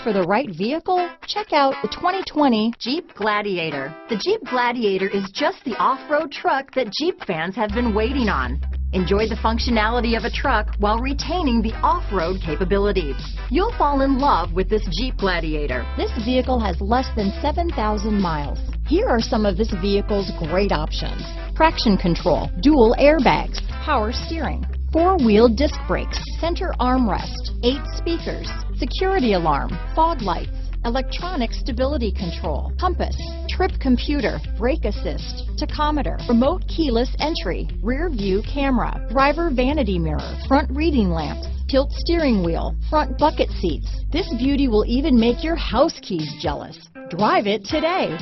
for the right vehicle? Check out the 2020 Jeep Gladiator. The Jeep Gladiator is just the off-road truck that Jeep fans have been waiting on. Enjoy the functionality of a truck while retaining the off-road capabilities. You'll fall in love with this Jeep Gladiator. This vehicle has less than 7,000 miles. Here are some of this vehicle's great options: traction control, dual airbags, power steering, four-wheel disc brakes, center armrest, 8 speakers, security alarm, fog lights, electronic stability control, compass, trip computer, brake assist, tachometer, remote keyless entry, rear view camera, driver vanity mirror, front reading lamps, tilt steering wheel, front bucket seats. This beauty will even make your house keys jealous. Drive it today.